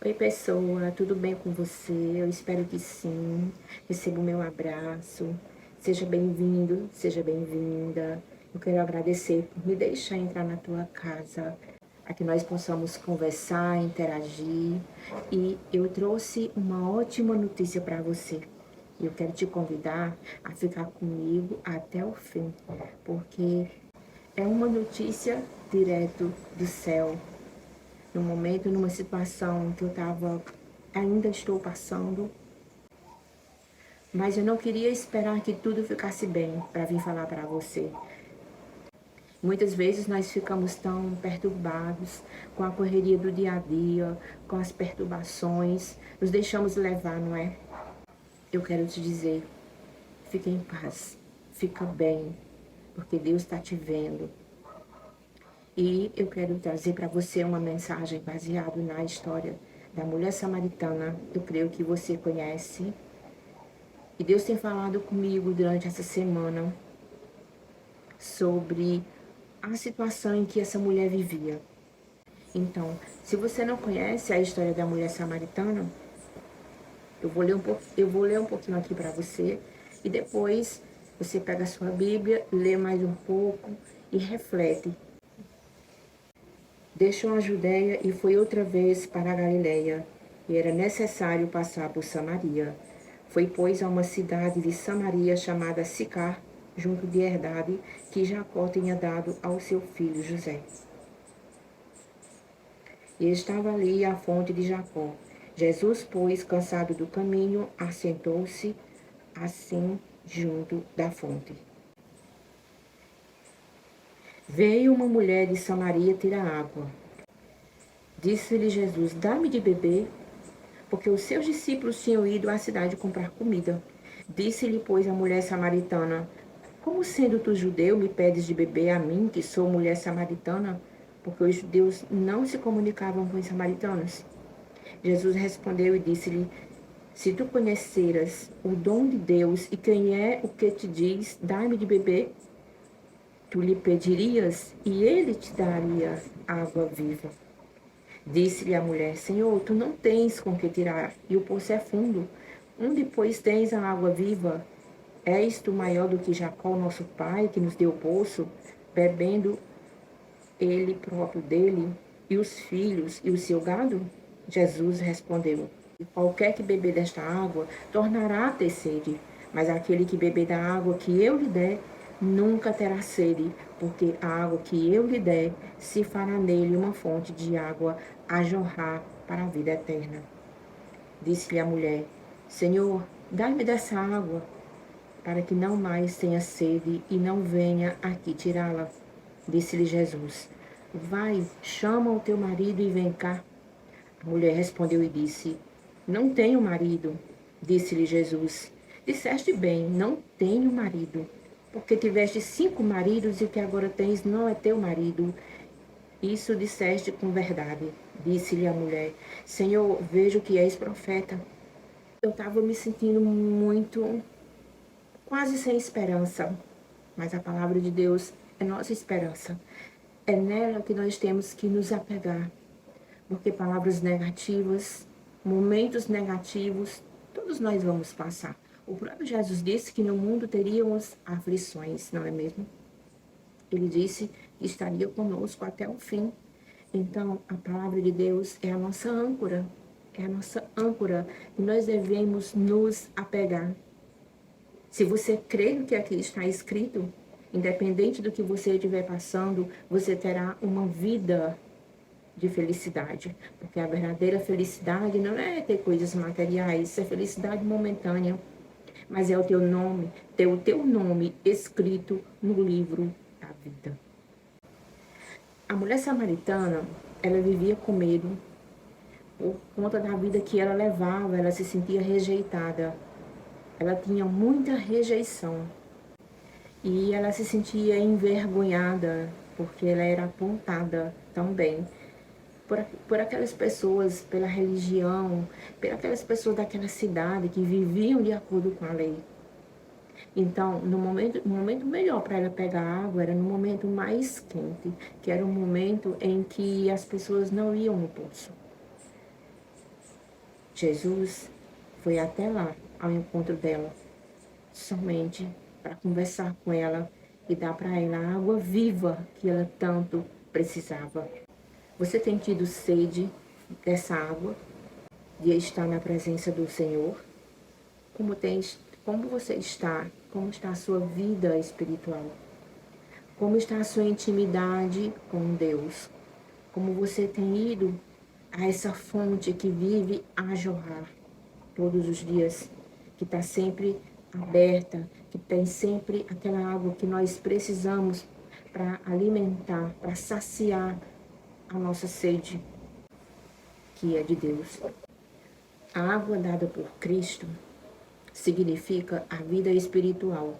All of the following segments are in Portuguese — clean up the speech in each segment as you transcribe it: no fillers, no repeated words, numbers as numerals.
Oi, pessoa, tudo bem com você? Eu espero que sim. Receba o meu abraço. Seja bem-vindo, seja bem-vinda. Eu quero agradecer por me deixar entrar na tua casa, para que nós possamos conversar, interagir. E eu trouxe uma ótima notícia para você. Eu quero te convidar a ficar comigo até o fim, porque é uma notícia direto do céu. No momento, numa situação que eu ainda estou passando, mas eu não queria esperar que tudo ficasse bem para vir falar para você. Muitas vezes nós ficamos tão perturbados com a correria do dia a dia, com as perturbações, nos deixamos levar, não é? Eu quero te dizer, fica em paz, fica bem, porque Deus está te vendo. E eu quero trazer para você uma mensagem baseada na história da mulher samaritana. Eu creio que você conhece. E Deus tem falado comigo durante essa semana sobre a situação em que essa mulher vivia. Então, se você não conhece a história da mulher samaritana, eu vou ler um pouquinho aqui para você e depois você pega a sua Bíblia, lê mais um pouco e reflete. Deixou a Judéia e foi outra vez para a Galiléia, e era necessário passar por Samaria. Foi, pois, a uma cidade de Samaria chamada Sicar, junto de Herdade, que Jacó tinha dado ao seu filho José. E estava ali a fonte de Jacó. Jesus, pois, cansado do caminho, assentou-se assim junto da fonte. Veio uma mulher de Samaria tirar água. Disse-lhe Jesus: dá-me de beber, porque os seus discípulos tinham ido à cidade comprar comida. Disse-lhe, pois, a mulher samaritana: como sendo tu judeu, me pedes de beber a mim, que sou mulher samaritana? Porque os judeus não se comunicavam com os samaritanos. Jesus respondeu e disse-lhe: se tu conheceras o dom de Deus e quem é o que te diz, dá-me de beber, tu lhe pedirias e ele te daria água viva. Disse-lhe a mulher: Senhor, tu não tens com que tirar, e o poço é fundo. Onde, pois, tens a água viva? És tu maior do que Jacó, nosso pai, que nos deu o poço, bebendo ele próprio dele, e os filhos e o seu gado? Jesus respondeu: qualquer que beber desta água tornará a ter sede, mas aquele que beber da água que eu lhe der nunca terá sede, porque a água que eu lhe der se fará nele uma fonte de água a jorrar para a vida eterna. Disse-lhe a mulher: Senhor, dai-me dessa água, para que não mais tenha sede e não venha aqui tirá-la. Disse-lhe Jesus: vai, chama o teu marido e vem cá. A mulher respondeu e disse: não tenho marido. Disse-lhe Jesus: disseste bem, não tenho marido, porque tiveste 5 maridos e o que agora tens não é teu marido. Isso disseste com verdade. Disse-lhe a mulher: Senhor, vejo que és profeta. Eu estava me sentindo muito, quase sem esperança, mas a palavra de Deus é nossa esperança. É nela que nós temos que nos apegar, porque palavras negativas, momentos negativos, todos nós vamos passar. O próprio Jesus disse que no mundo teríamos aflições, não é mesmo? Ele disse que estaria conosco até o fim. Então, a palavra de Deus é a nossa âncora, é a nossa âncora, e nós devemos nos apegar. Se você crê no que aqui está escrito, independente do que você estiver passando, você terá uma vida de felicidade. Porque a verdadeira felicidade não é ter coisas materiais, é felicidade momentânea. Mas é o teu nome, ter o teu nome escrito no livro da vida. A mulher samaritana, ela vivia com medo por conta da vida que ela levava, ela se sentia rejeitada. Ela tinha muita rejeição. E ela se sentia envergonhada, porque ela era apontada também por aquelas pessoas, pela religião, por aquelas pessoas daquela cidade que viviam de acordo com a lei. Então, o momento melhor para ela pegar água era no momento mais quente, que era o momento em que as pessoas não iam no poço. Jesus foi até lá, ao encontro dela, somente para conversar com ela e dar para ela a água viva que ela tanto precisava. Você tem tido sede dessa água, de estar na presença do Senhor? Como você está? Como está a sua vida espiritual? Como está a sua intimidade com Deus? Como você tem ido a essa fonte que vive a jorrar todos os dias, que está sempre aberta, que tem sempre aquela água que nós precisamos para alimentar, para saciar a nossa sede, que é de Deus. A água dada por Cristo significa a vida espiritual,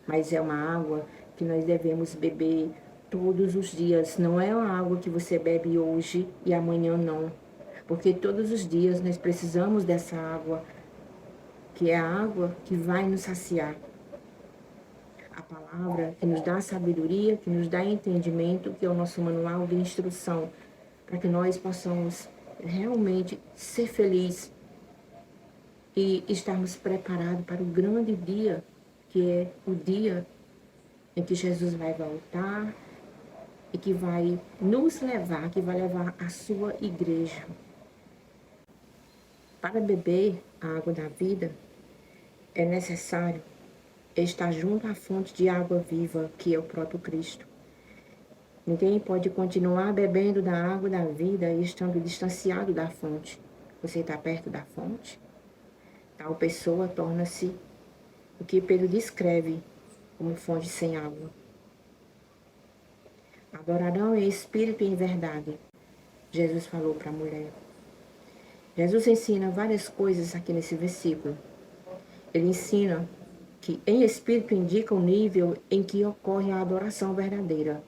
mas é uma água que nós devemos beber todos os dias. Não é uma água que você bebe hoje e amanhã não, porque todos os dias nós precisamos dessa água, que é a água que vai nos saciar. A palavra que nos dá sabedoria, que nos dá entendimento, que é o nosso manual de instrução, para que nós possamos realmente ser felizes e estarmos preparados para o grande dia, que é o dia em que Jesus vai voltar e que vai nos levar, que vai levar a sua igreja. Para beber a água da vida, é necessário estar junto à fonte de água viva, que é o próprio Cristo. Ninguém pode continuar bebendo da água da vida estando distanciado da fonte. Você está perto da fonte? Tal pessoa torna-se o que Pedro descreve como fonte sem água. Adorarão em espírito e em verdade, Jesus falou para a mulher. Jesus ensina várias coisas aqui nesse versículo. Ele ensina que em espírito indica o nível em que ocorre a adoração verdadeira.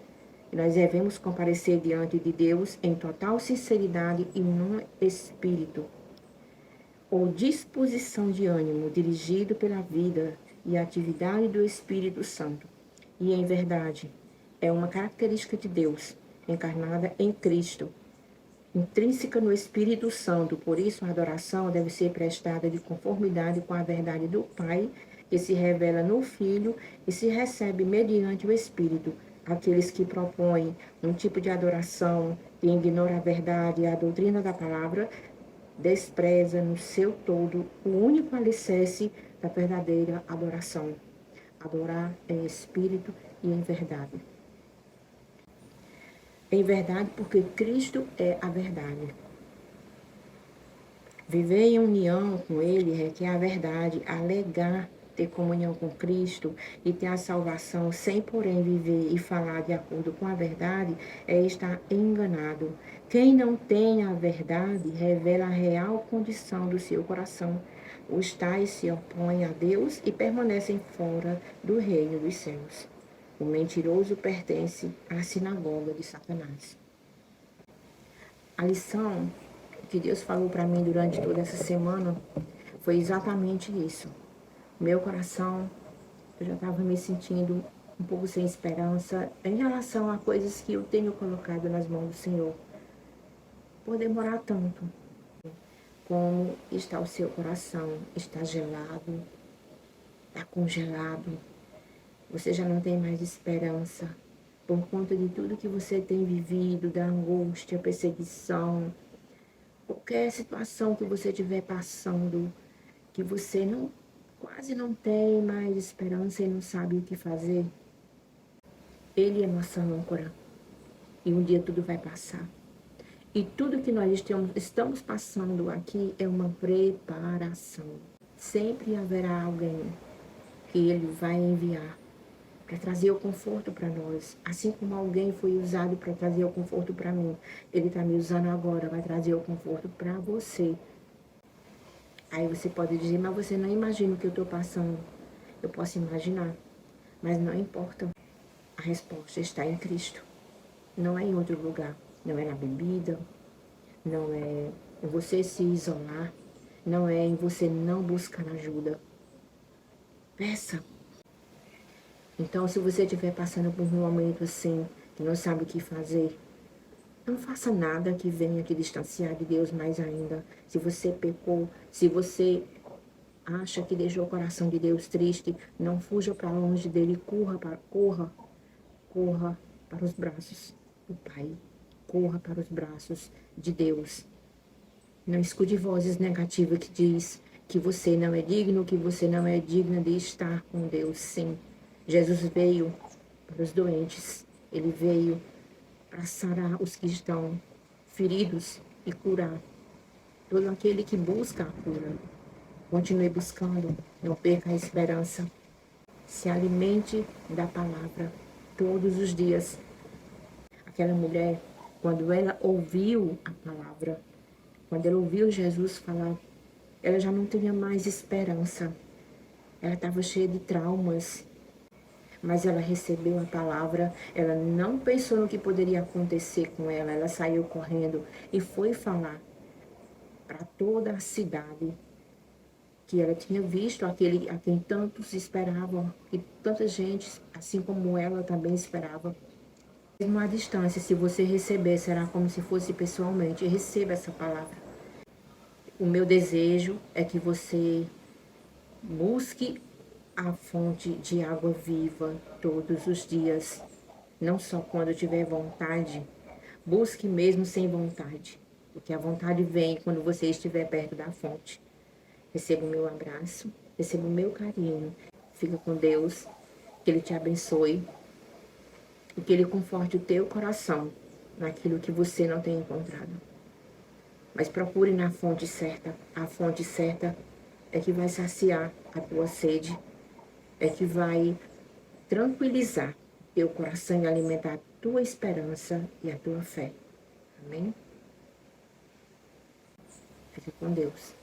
E nós devemos comparecer diante de Deus em total sinceridade e no espírito, ou disposição de ânimo dirigido pela vida e atividade do Espírito Santo. E em verdade, é uma característica de Deus, encarnada em Cristo, intrínseca no Espírito Santo. Por isso, a adoração deve ser prestada de conformidade com a verdade do Pai, que se revela no Filho e se recebe mediante o Espírito. Aqueles que propõem um tipo de adoração que ignora a verdade e a doutrina da palavra, despreza no seu todo o único alicerce da verdadeira adoração. Adorar em espírito e em verdade. Em verdade, porque Cristo é a verdade. Viver em união com Ele requer a verdade, alegar ter comunhão com Cristo e ter a salvação sem, porém, viver e falar de acordo com a verdade, é estar enganado. Quem não tem a verdade revela a real condição do seu coração. Os tais se opõem a Deus e permanecem fora do reino dos céus. O mentiroso pertence à sinagoga de Satanás. A lição que Deus falou para mim durante toda essa semana foi exatamente isso. Meu coração, eu já estava me sentindo um pouco sem esperança em relação a coisas que eu tenho colocado nas mãos do Senhor. Por demorar tanto. Como está o seu coração? Está gelado? Está congelado? Você já não tem mais esperança por conta de tudo que você tem vivido, da angústia, perseguição, qualquer situação que você estiver passando, que você quase não tem mais esperança e não sabe o que fazer. Ele é nossa âncora. E um dia tudo vai passar. E tudo que nós estamos passando aqui é uma preparação. Sempre haverá alguém que Ele vai enviar para trazer o conforto para nós. Assim como alguém foi usado para trazer o conforto para mim, Ele está me usando agora, vai trazer o conforto para você. Aí você pode dizer, mas você não imagina o que eu estou passando. Eu posso imaginar, mas não importa. A resposta está em Cristo. Não é em outro lugar. Não é na bebida, não é em você se isolar, não é em você não buscar ajuda. Peça. Então, se você estiver passando por um momento assim, que não sabe o que fazer, Não faça nada que venha te distanciar de Deus mais ainda. Se você pecou, se você acha que deixou o coração de Deus triste, não fuja para longe dele, corra para os braços do Pai. Corra para os braços de Deus. Não escute vozes negativas que diz que você não é digno, que você não é digna de estar com Deus. Sim, Jesus veio para os doentes. Ele veio para sarar os que estão feridos e curar todo aquele que busca a cura. Continue buscando, não perca a esperança. Se alimente da palavra todos os dias. Aquela mulher, quando ela ouviu a palavra, quando ela ouviu Jesus falar, ela já não tinha mais esperança. Ela estava cheia de traumas, mas ela recebeu a palavra, ela não pensou no que poderia acontecer com ela, ela saiu correndo e foi falar para toda a cidade que ela tinha visto aquele a quem tantos esperavam, e tanta gente, assim como ela, também esperava. Mesmo à distância, se você receber, será como se fosse pessoalmente. Receba essa palavra. O meu desejo é que você busque a fonte de água viva todos os dias, não só quando tiver vontade. Busque mesmo sem vontade, porque a vontade vem quando você estiver perto da fonte. Receba o meu abraço, receba o meu carinho. Fica com Deus, que Ele te abençoe e que Ele conforte o teu coração naquilo que você não tem encontrado. Mas procure na fonte certa. A fonte certa é que vai saciar a tua sede, é que vai tranquilizar teu coração e alimentar a tua esperança e a tua fé. Amém? Fique com Deus.